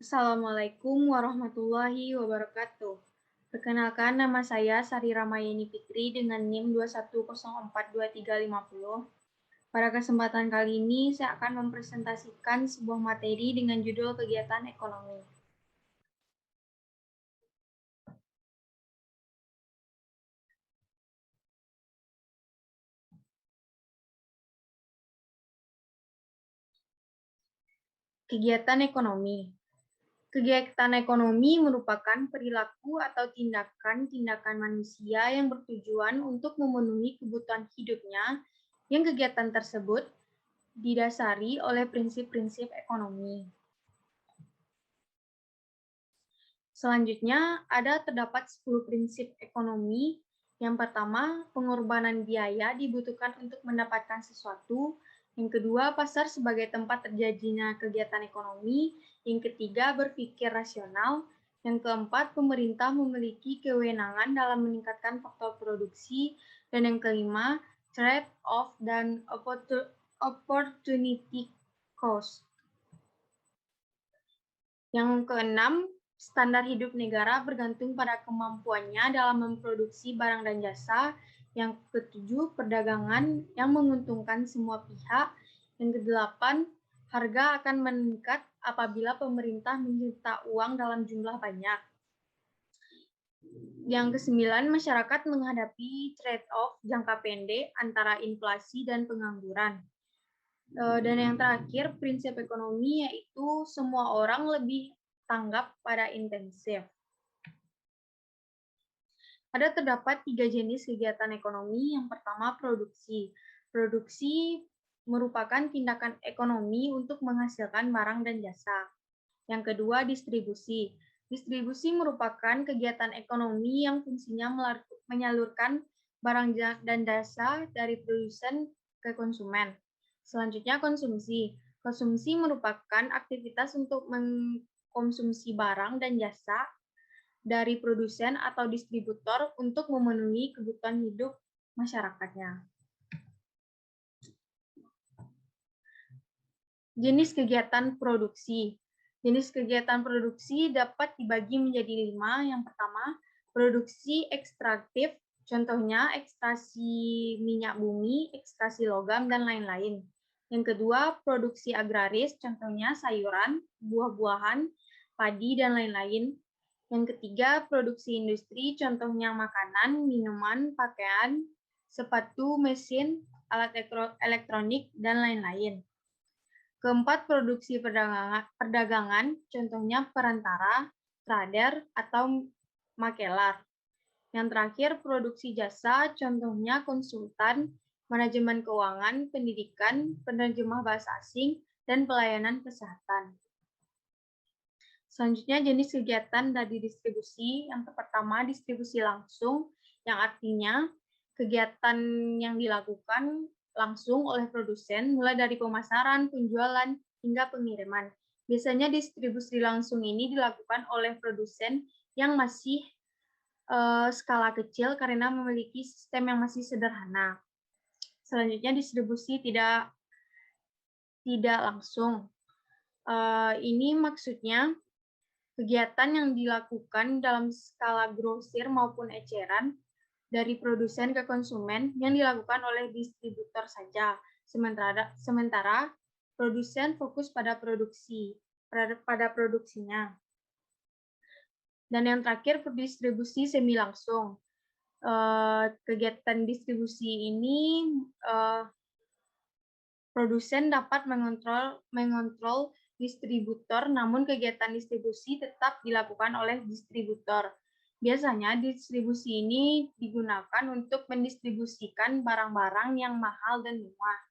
Assalamualaikum warahmatullahi wabarakatuh. Perkenalkan, nama saya Sari Ramayani Fikri dengan NIM 2104230. Pada kesempatan kali ini, saya akan mempresentasikan sebuah materi dengan judul kegiatan ekonomi. Kegiatan ekonomi. Kegiatan ekonomi merupakan perilaku atau tindakan-tindakan manusia yang bertujuan untuk memenuhi kebutuhan hidupnya, yang kegiatan tersebut didasari oleh prinsip-prinsip ekonomi. Selanjutnya, terdapat 10 prinsip ekonomi. Yang pertama, pengorbanan biaya dibutuhkan untuk mendapatkan sesuatu. Yang kedua, pasar sebagai tempat terjadinya kegiatan ekonomi. Yang ketiga, berpikir rasional. Yang keempat, pemerintah memiliki kewenangan dalam meningkatkan faktor produksi. Dan yang kelima, trade-off dan opportunity cost. Yang keenam, standar hidup negara bergantung pada kemampuannya dalam memproduksi barang dan jasa. Yang ketujuh, perdagangan yang menguntungkan semua pihak. Yang kedelapan, harga akan meningkat apabila pemerintah menyita uang dalam jumlah banyak. Yang kesembilan, masyarakat menghadapi trade-off jangka pendek antara inflasi dan pengangguran. Dan yang terakhir, prinsip ekonomi yaitu semua orang lebih tanggap pada intensif. Terdapat 3 jenis kegiatan ekonomi. Yang pertama, produksi. Produksi merupakan tindakan ekonomi untuk menghasilkan barang dan jasa. Yang kedua, distribusi. Distribusi merupakan kegiatan ekonomi yang fungsinya menyalurkan barang dan jasa dari produsen ke konsumen. Selanjutnya, konsumsi. Konsumsi merupakan aktivitas untuk mengkonsumsi barang dan jasa dari produsen atau distributor untuk memenuhi kebutuhan hidup masyarakatnya. Jenis kegiatan produksi. Jenis kegiatan produksi dapat dibagi menjadi 5. Yang pertama, produksi ekstraktif, contohnya ekstraksi minyak bumi, ekstraksi logam, dan lain-lain. Yang kedua, produksi agraris, contohnya sayuran, buah-buahan, padi, dan lain-lain. Yang ketiga, produksi industri, contohnya makanan, minuman, pakaian, sepatu, mesin, alat elektronik, dan lain-lain. Keempat, produksi perdagangan, contohnya perantara, trader, atau makelar. Yang terakhir, produksi jasa, contohnya konsultan, manajemen keuangan, pendidikan, penerjemah bahasa asing, dan pelayanan kesehatan. Selanjutnya, jenis kegiatan dari distribusi. Yang pertama, distribusi langsung, yang artinya kegiatan yang dilakukan langsung oleh produsen, mulai dari pemasaran, penjualan, hingga pengiriman. Biasanya distribusi langsung ini dilakukan oleh produsen yang masih skala kecil karena memiliki sistem yang masih sederhana. Selanjutnya, distribusi tidak langsung. Ini maksudnya kegiatan yang dilakukan dalam skala grosir maupun eceran dari produsen ke konsumen yang dilakukan oleh distributor saja. Sementara produsen fokus pada produksinya. Dan yang terakhir, distribusi semi langsung. Kegiatan distribusi ini produsen dapat mengontrol distributor, namun kegiatan distribusi tetap dilakukan oleh distributor. Biasanya distribusi ini digunakan untuk mendistribusikan barang-barang yang mahal dan murah.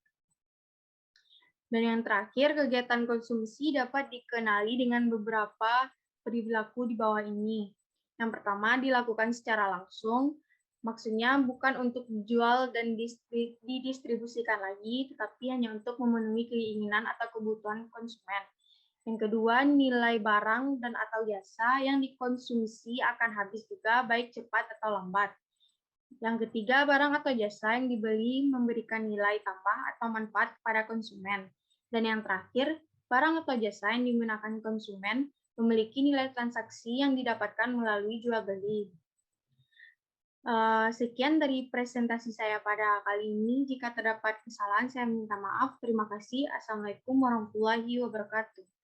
Dan yang terakhir, kegiatan konsumsi dapat dikenali dengan beberapa perilaku di bawah ini. Yang pertama, dilakukan secara langsung, maksudnya bukan untuk dijual dan didistribusikan lagi, tetapi hanya untuk memenuhi keinginan atau kebutuhan konsumen. Yang kedua, nilai barang dan atau jasa yang dikonsumsi akan habis juga, baik cepat atau lambat. Yang ketiga, barang atau jasa yang dibeli memberikan nilai tambah atau manfaat kepada konsumen. Dan yang terakhir, Barang atau jasa yang digunakan konsumen memiliki nilai transaksi yang didapatkan melalui jual beli. Sekian dari presentasi saya pada kali ini. Jika terdapat kesalahan, saya minta maaf. Terima kasih. Assalamualaikum warahmatullahi wabarakatuh.